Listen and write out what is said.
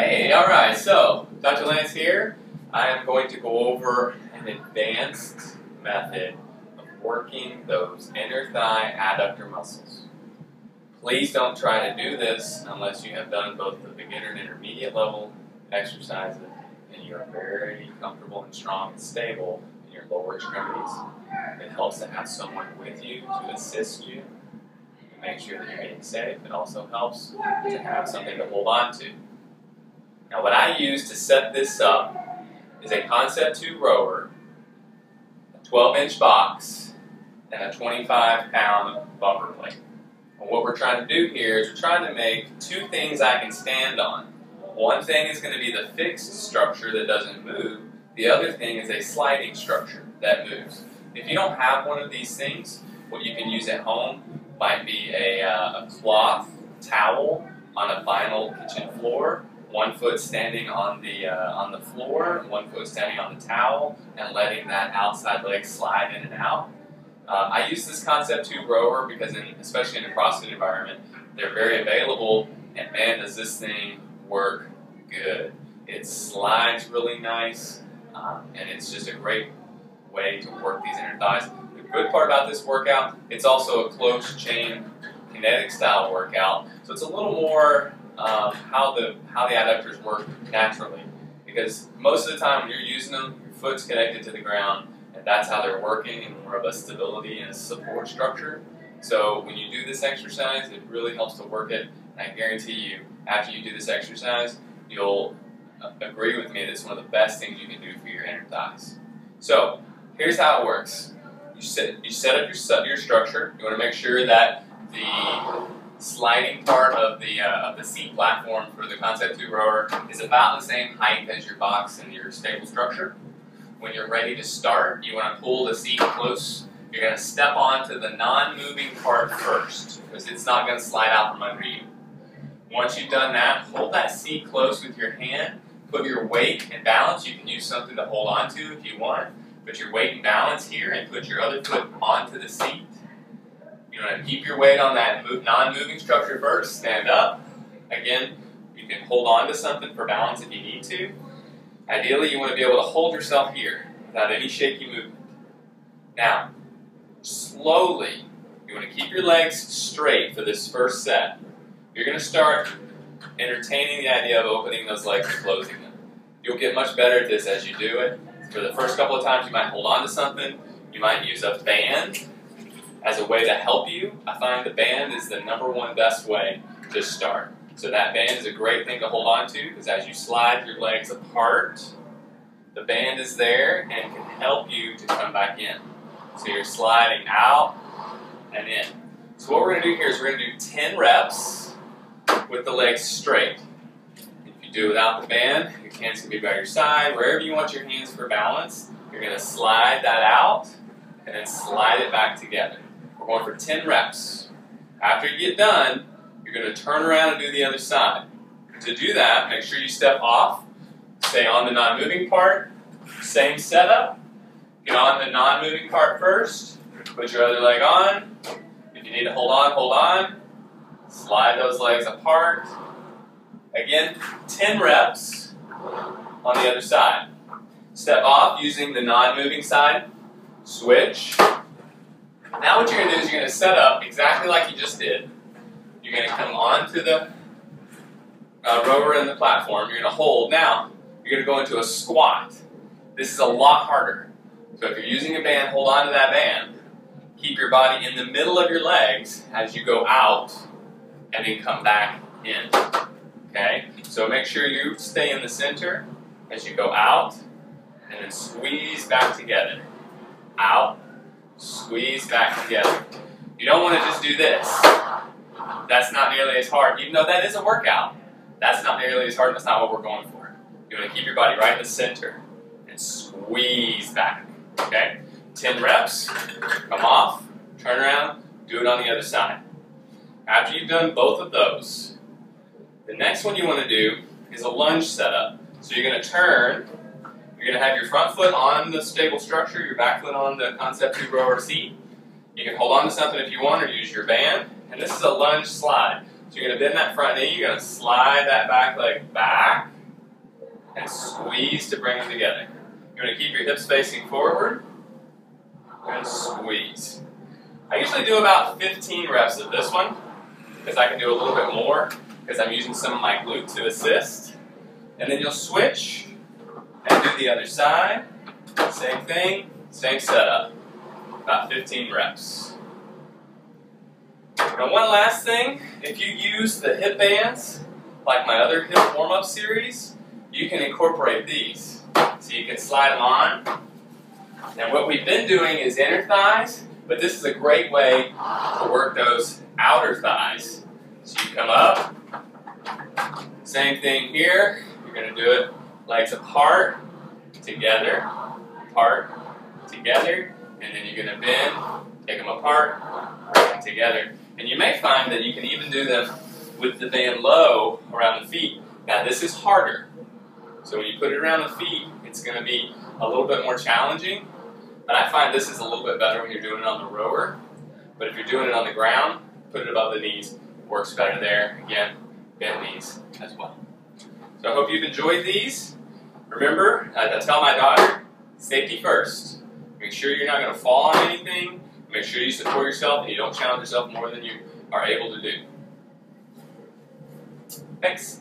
Hey, alright, so Dr. Lance here. I am going to go over an advanced method of working those inner thigh adductor muscles. Please don't try to do this unless you have done both the beginner and intermediate level exercises and you are very comfortable and strong and stable in your lower extremities. It helps to have someone with you to assist you to make sure that you're getting safe. It also helps to have something to hold on to. Now what I use to set this up is a Concept 2 rower, a 12-inch box, and a 25-pound bumper plate. And what we're trying to do here is we're trying to make two things I can stand on. One thing is going to be the fixed structure that doesn't move. The other thing is a sliding structure that moves. If you don't have one of these things, what you can use at home might be a cloth towel on a vinyl kitchen floor, one foot standing on the floor, one foot standing on the towel, and letting that outside leg slide in and out. I use this Concept 2 rower because, especially in a CrossFit environment, they're very available, and man, does this thing work good. It slides really nice, and it's just a great way to work these inner thighs. The good part about this workout, it's also a close chain kinetic style workout, so it's a little more how the adductors work naturally, because most of the time when you're using them, your foot's connected to the ground, and that's how they're working in more of a stability and a support structure. So when you do this exercise, it really helps to work it, and I guarantee you, after you do this exercise, you'll agree with me that it's one of the best things you can do for your inner thighs. So here's how it works. You set up your structure. You want to make sure that the sliding part of the seat platform for the Concept 2 rower is about the same height as your box and your stable structure. When you're ready to start, you want to pull the seat close. You're going to step onto the non-moving part first, because it's not going to slide out from under you. Once you've done that, hold that seat close with your hand. Put your weight and balance. You can use something to hold on to if you want. Put your weight and balance here and put your other foot onto the seat. You want to keep your weight on that non-moving structure first. Stand up. Again, you can hold on to something for balance if you need to. Ideally, you want to be able to hold yourself here without any shaky movement. Now, slowly, you want to keep your legs straight for this first set. You're going to start entertaining the idea of opening those legs and closing them. You'll get much better at this as you do it. For the first couple of times, you might hold on to something. You might use a band as a way to help you. I find the band is the #1 best way to start. So that band is a great thing to hold on to, because as you slide your legs apart, the band is there and can help you to come back in. So you're sliding out and in. So what we're going to do here is we're going to do 10 reps with the legs straight. If you do it without the band, your hands can be by your side. Wherever you want your hands for balance, you're going to slide that out and then slide it back together. We're going for 10 reps. After you get done, you're going to turn around and do the other side. To do that, make sure you step off, stay on the non-moving part, same setup. Get on the non-moving part first, put your other leg on. If you need to hold on. Slide those legs apart. Again, 10 reps on the other side. Step off using the non-moving side. Switch. Now what you're going to do is you're going to set up exactly like you just did. You're going to come onto the rower and the platform. You're going to hold. Now, you're going to go into a squat. This is a lot harder. So if you're using a band, hold on to that band. Keep your body in the middle of your legs as you go out and then come back in. Okay? So make sure you stay in the center as you go out and then squeeze back together. Out, squeeze back together. You don't want to just do this. That's not nearly as hard. Even though that is a workout, that's not nearly as hard. That's not what we're going for. You want to keep your body right in the center and squeeze back. Okay? 10 reps. Come off. Turn around. Do it on the other side. After you've done both of those, the next one you want to do is a lunge setup. So you're going to turn. You're going to have your front foot on the stable structure, your back foot on the Concept 2 rower seat. You can hold on to something if you want or use your band. And this is a lunge slide. So you're going to bend that front knee, you're going to slide that back leg back, and squeeze to bring them together. You're going to keep your hips facing forward and squeeze. I usually do about 15 reps of this one because I can do a little bit more because I'm using some of my glute to assist. And then you'll switch and do the other side. Same thing, same setup. About 15 reps. Now one last thing, if you use the hip bands, like my other hip warm-up series, you can incorporate these. So you can slide them on. Now what we've been doing is inner thighs, but this is a great way to work those outer thighs. So you come up, same thing here, you're going to do it legs apart, together, together, and then you're going to bend, take them apart, together. And you may find that you can even do them with the band low around the feet. Now this is harder. So when you put it around the feet, it's going to be a little bit more challenging. But I find this is a little bit better when you're doing it on the rower. But if you're doing it on the ground, put it above the knees. Works better there. Again, bend knees as well. So I hope you've enjoyed these. Remember, I tell my daughter, safety first. Make sure you're not going to fall on anything. Make sure you support yourself and you don't challenge yourself more than you are able to do. Thanks.